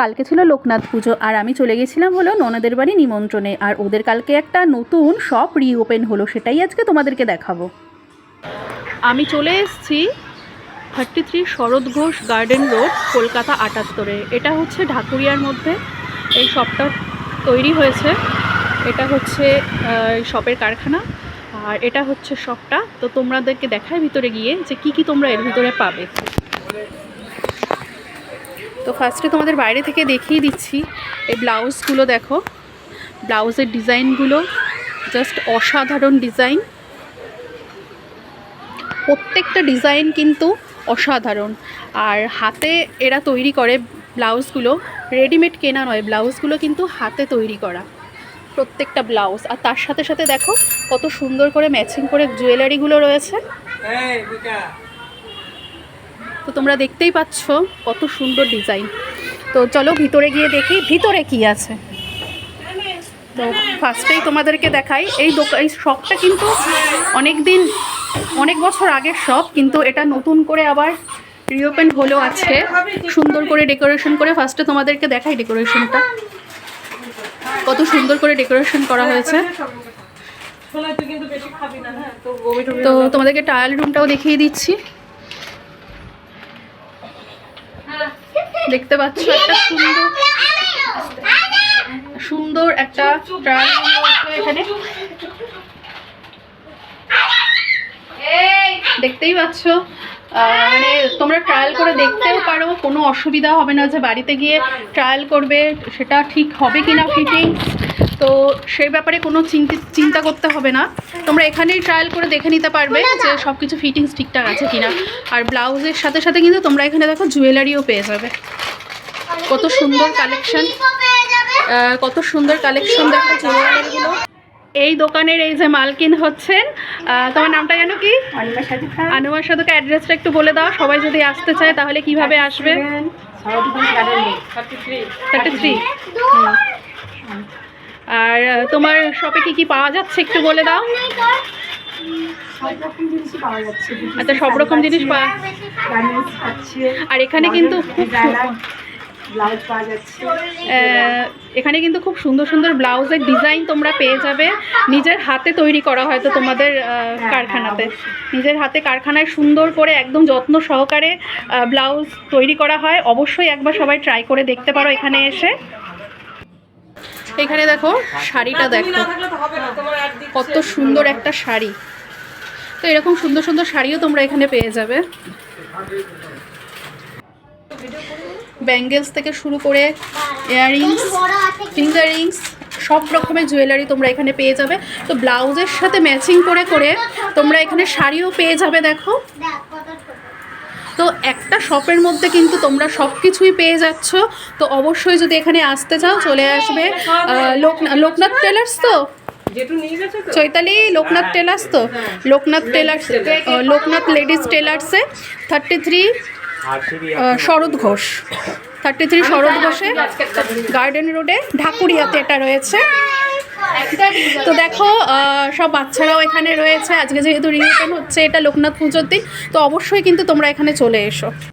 কালকে ছিল লোকনাথ পুজো আর আমি চলে গেছিলাম হলো ননদের বাড়ি নিমন্ত্রণে। আর ওদের কালকে একটা নতুন শপ রিওপেন হলো, সেটাই আজকে তোমাদেরকে দেখাবো। আমি চলে এসেছি 33 শরৎ ঘোষ গার্ডেন রোড, কলকাতা 78-এ। এটা হচ্ছে ঢাকুরিয়ার মধ্যে এই শপটা তৈরি হয়েছে। এটা হচ্ছে শপের কারখানা আর এটা হচ্ছে শপটা। তো তোমাদেরকে দেখায় ভিতরে গিয়ে যে কি তোমরা এর ভিতরে পাবে। তো ফার্স্টে তোমাদের বাইরে থেকে দেখিয়ে দিচ্ছি এই ব্লাউজগুলো। দেখো ব্লাউজের ডিজাইনগুলো জাস্ট অসাধারণ ডিজাইন, প্রত্যেকটা ডিজাইন কিন্তু অসাধারণ। আর হাতে এরা তৈরি করে ব্লাউজগুলো, রেডিমেড কেনা নয়, ব্লাউজগুলো কিন্তু হাতে তৈরি করা প্রত্যেকটা ব্লাউজ। আর তার সাথে সাথে দেখো কত সুন্দর করে ম্যাচিং করে জুয়েলারিগুলো রয়েছে। তো তোমরা দেখতেই পাচ্ছ কত সুন্দর ডিজাইন। তো চলো ভিতরে গিয়ে দেখি ভিতরে কি আছে। তো ফার্স্টেই তোমাদেরকে দেখাই এই শপটা কিন্তু অনেক বছর আগের শপ, কিন্তু এটা নতুন করে আবার রিওপেন হলো আজকে, সুন্দর করে ডেকোরেশন করে। ফার্স্টে তোমাদেরকে দেখাই ডেকোরেশনটা, কত সুন্দর করে ডেকোরেশন করা হয়েছে। তো তোমাদেরকে ট্রায়াল রুমটাও দেখিয়ে দিচ্ছি। দেখতে পাচ্ছ একটা সুন্দর একটা ট্রায়াল রুম এখানে, দেখতেই পাচ্ছ। মানে তোমরা ট্রায়াল করে দেখতেও পারো, কোনো অসুবিধা হবে না যে বাড়িতে গিয়ে ট্রায়াল করবে সেটা ঠিক হবে কিনা ফিটিং। তো সেই ব্যাপারে কোনো চিন্তা করতে হবে না, তোমরা এখানেই ট্রায়াল করে দেখে নিতে পারবে যে সব কিছু ফিটিংস ঠিকঠাক আছে কিনা। আর ব্লাউজের সাথে সাথে কিন্তু তোমরা এখানে দেখো জুয়েলারিও পেয়ে যাবে। কত সুন্দর কালেকশন, কত সুন্দর কালেকশন দেখো জুয়েলারিগুলো। এই দোকানের এই যে মালকিন হচ্ছেন, তোমার নামটা জানো কি? আনুমার সাধুকা। অ্যাড্রেসটা একটু বলে দাও, সবাই যদি আসতে চায় তাহলে কিভাবে আসবে? 33। আর তোমার শপে কি পাওয়া যাচ্ছে একটু বলে দাও। আচ্ছা, সব রকম জিনিস পাওয়া। আর এখানে কিন্তু খুব সুন্দর সুন্দর ব্লাউজের ডিজাইন তোমরা পেয়ে যাবে। নিজের হাতে তৈরি করা হয়তো তোমাদের কারখানাতে, নিজের হাতে কারখানায় সুন্দর করে একদম যত্ন সহকারে ব্লাউজ তৈরি করা হয়। অবশ্যই একবার সবাই ট্রাই করে দেখতে পারো এখানে এসে। এখানে দেখো শাড়িটা, দেখো কত সুন্দর একটা শাড়ি। তো এরকম সুন্দর সুন্দর শাড়িও তোমরা এখানে পেয়ে যাবে। ব্যাঙ্গেলস থেকে শুরু করে ইয়াররিংস, ফিঙ্গার রিংস, সব রকমের জুয়েলারি তোমরা এখানে পেয়ে যাবে। তো ব্লাউজের সাথে ম্যাচিং করে করে তোমরা এখানে শাড়িও পেয়ে যাবে। দেখো তো একটা শপের মধ্যে কিন্তু তোমরা সব কিছুই পেয়ে যাচ্ছ। তো অবশ্যই যদি এখানে আসতে চাও চলে আসবে লোকনাথ টেলার্স। তো চৈতালি লোকনাথ টেলার্স, তো লোকনাথ টেলার্স, লোকনাথ লেডিস টেলার্সে 33 শরৎ ঘোষ, 33 শরৎ ঘোষে গার্ডেন রোডে ঢাকুরিয়াতে এটা রয়েছে। তো দেখো সব বাচ্চারাও এখানে রয়েছে। আজকে যেহেতু রিওপেন হচ্ছে, এটা লোকনাথ পুজোর দিন, তো অবশ্যই কিন্তু তোমরা এখানে চলে এসো।